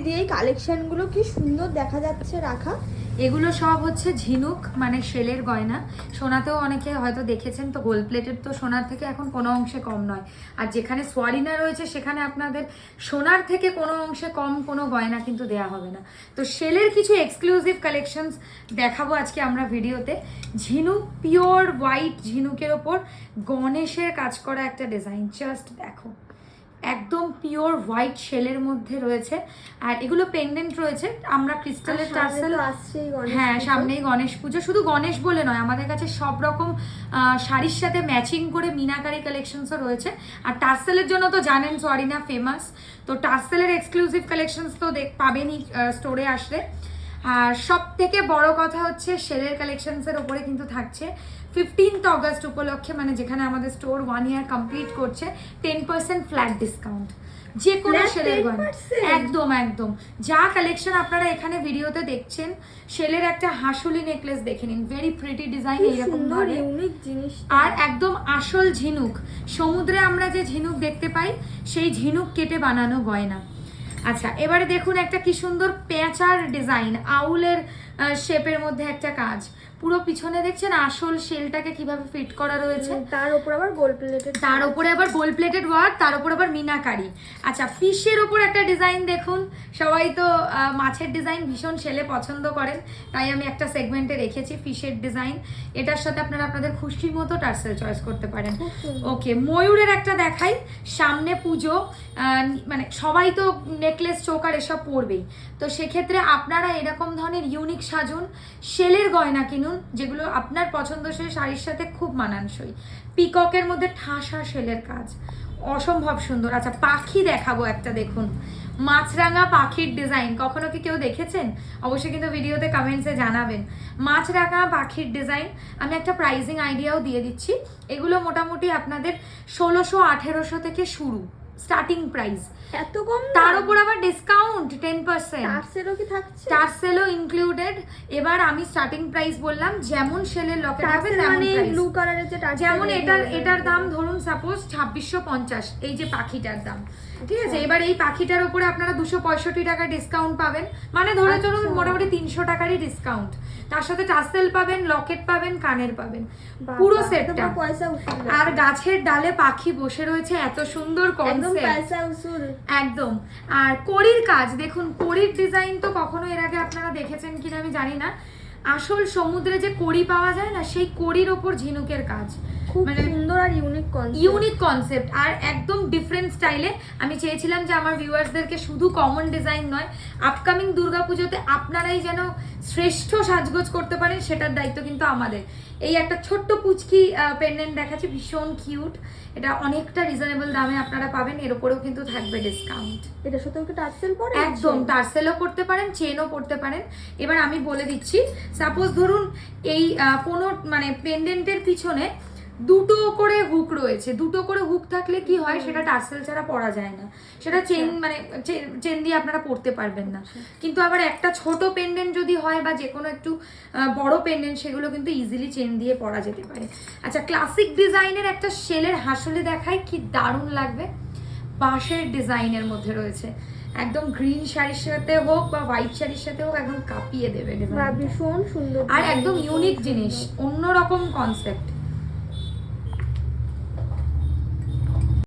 দিদি এই কালেকশনগুলো কি সুন্দর দেখা যাচ্ছে রাখা। এগুলো সব হচ্ছে ঝিনুক, মানে শেলের গয়না। সোনাতেও অনেকে হয়তো দেখেছেন, তো গোল্ড প্লেটেড তো সোনার থেকে এখন কোনো অংশে কম নয়। আর যেখানে সোয়ারিনা রয়েছে সেখানে আপনাদের সোনার থেকে কোনো অংশে কম কোনো গয়না কিন্তু দেয়া হবে না। তো শেলের কিছু এক্সক্লুসিভ কালেকশনস দেখাবো আজকে আমরা ভিডিওতে। ঝিনুক, পিওর হোয়াইট ঝিনুকের ওপর গণেশের কাজ করা একটা ডিজাইন, জাস্ট দেখো, একদম পিওর হোয়াইট শেলের মধ্যে রয়েছে। আর এগুলো পেন্ডেন্ট রয়েছে, আমরা ক্রিস্টালের টার্সেল, হ্যাঁ সামনেই গণেশ পুজো। শুধু গণেশ বলে নয়, আমাদের কাছে সব রকম শাড়ির সাথে ম্যাচিং করে মিনাকারি কালেকশনসও রয়েছে। আর টার্সেলের জন্য তো জানেন সোয়ারিনা ফেমাস, তো টার্সেলের এক্সক্লুসিভ কালেকশনস তো পাবেনই স্টোরে আসলে। আর সব থেকে বড় কথা হচ্ছে শেলের কালেকশনসের ওপরে কিন্তু থাকছে 15th অগস্ট উপলক্ষে, মানে যেখানে আমাদের স্টোর 1 ইয়ার কমপ্লিট করছে, 10% ফ্ল্যাট ডিসকাউন্ট যে কোনো শেলের গয়না। একদম একদম যা কালেকশন আপনারা এখানে ভিডিওতে দেখছেন, শেলের একটা হাসুলি নেকলেস দেখে নিন, ভেরি প্রিটি ডিজাইন, এইরকম ধরনের ইউনিক জিনিস। আর একদম আসল ঝিনুক, সমুদ্রে আমরা যে ঝিনুক দেখতে পাই সেই ঝিনুক কেটে বানানো গয়না। আচ্ছা, এবারে দেখুন একটা কি সুন্দর পেঁচার ডিজাইন, আউলের শেপের মধ্যে একটা কাজ, পুরো পিছনে দেখছেন আসল শেলটাকে কিভাবে ফিট করা রয়েছে, তার উপর আবার গোল্ড প্লেটেড, তার উপরে আবার গোল্ড প্লেটেড ওয়ার্ক, তার উপর আবার মিনাকারি। আচ্ছা, ফিশের ওপর একটা ডিজাইন দেখুন, সবাই তো মাছের ডিজাইন ভীষণ শেলে পছন্দ করেন, তাই আমি একটা সেগমেন্টে রেখেছি ফিশের ডিজাইন। এটার সাথে আপনারা আপনাদের খুশি মতো টার্সেল চয়েস করতে পারেন। ওকে, ময়ূরের একটা দেখাই, সামনে পুজো, মানে সবাই তো নেকলেস চোকার এসব পরবেই, তো সেক্ষেত্রে আপনারা এরকম ধরনের ইউনিক সাজুন, শেলের গয়না কিনুন যেগুলো আপনার পছন্দসই শাড়ির সাথে খুব মানানসই। পিককের মধ্যে ঠাসা শেলের কাজ, অসম্ভব সুন্দর। আচ্ছা, পাখি দেখাবো একটা, দেখুন মাছরাঙা পাখির ডিজাইন, কখনো কি কেউ দেখেছেন? অবশ্যই কিন্তু ভিডিওতে কমেন্টসে জানাবেন। মাছরাঙা পাখির ডিজাইন, আমি একটা প্রাইজিং আইডিয়াও দিয়ে দিচ্ছি। এগুলো মোটামুটি আপনাদের 1600-1800 থেকে শুরু স্টার্টিং প্রাইস। এত কম? তার উপর আবার ডিসকাউন্ট 10%। টার্সেলও কি থাকছে? টার্সেলও ইনক্লুডেড। এবার আমি স্টার্টিং প্রাইস বললাম, যেমন শেলের লকেট হবে তেমন প্রাইস। ব্লু কালারের যে টার্সেল, যেমন এটার দাম ধরুন সাপোজ 2650, এই যে পাখিটার দাম, ঠিক আছে? এবার এই পাখিটার উপরে আপনারা 265 টাকা ডিসকাউন্ট পাবেন, মানে ধরে চলুন মোটামুটি 300 টাকারই ডিসকাউন্ট। তার সাথে টার্সেল পাবেন, লকেট পাবেন, কানের পাবেন, পুরো সেটটা। আর গাছের ডালে পাখি বসে রয়েছে, এত সুন্দর কনসেপ্ট, একদম। আর কড়ির কাজ দেখুন, কড়ির ডিজাইন তো কখনো এর আগে আপনারা দেখেছেন কিনা আমি জানি না। আসল সমুদ্রে যে কড়ি পাওয়া যায় না, সেই কড়ির ওপর ঝিনুকের কাজ, খুব মানে সুন্দর আর ইউনিক কনসেপ্ট আর একদম ডিফারেন্ট স্টাইলে। আমি চেয়েছিলাম যে আমার ভিউয়ার্সদেরকে শুধু কমন ডিজাইন নয়, আপকামিং দুর্গাপুজোতে আপনারাই যেন শ্রেষ্ঠ সাজগোজ করতে পারেন, সেটার দায়িত্ব কিন্তু আমাদের। এই একটা ছোট্ট পুচকি পেন্ডেন্ট দেখাচ্ছি, ভীষণ কিউট, এটা অনেকটা রিজনেবল দামে আপনারা পাবেন, এর উপরেও কিন্তু থাকবে ডিসকাউন্ট। এটা সাথে কি টার্সেল পরে? একদম, টার্সেলও করতে পারেন, চেনও করতে পারেন। এবার আমি বলে দিচ্ছি, সাপোজ ধরুন এই কোনো মানে পেন্ডেন্টের পিছনে দুটো করে হুক রয়েছে, দুটো করে হুক থাকলে কি হয়, সেটা টার্সেল ছাড়া পরা যায় না, সেটা চেন মানে চেন দিয়ে আপনারা পরতে পারবেন না। কিন্তু আবার একটা ছোট পেন্ডেন্ট যদি হয় বা যে কোনো একটু বড় পেন্ডেন্ট, সেগুলো কিন্তু ইজিলি চেন দিয়ে পরা যেতে পারে। আচ্ছা, ক্লাসিক ডিজাইনের একটা শেলের হাসলে দেখায়, কি দারুণ লাগবে, বাঁশের ডিজাইনের মধ্যে রয়েছে, একদম গ্রিন শাড়ির সাথে হোক বা হোয়াইট শাড়ির সাথে হোক একদম কাঁপিয়ে দেবে, ভীষণ সুন্দর আর একদম ইউনিক জিনিস, অন্যরকম কনসেপ্ট।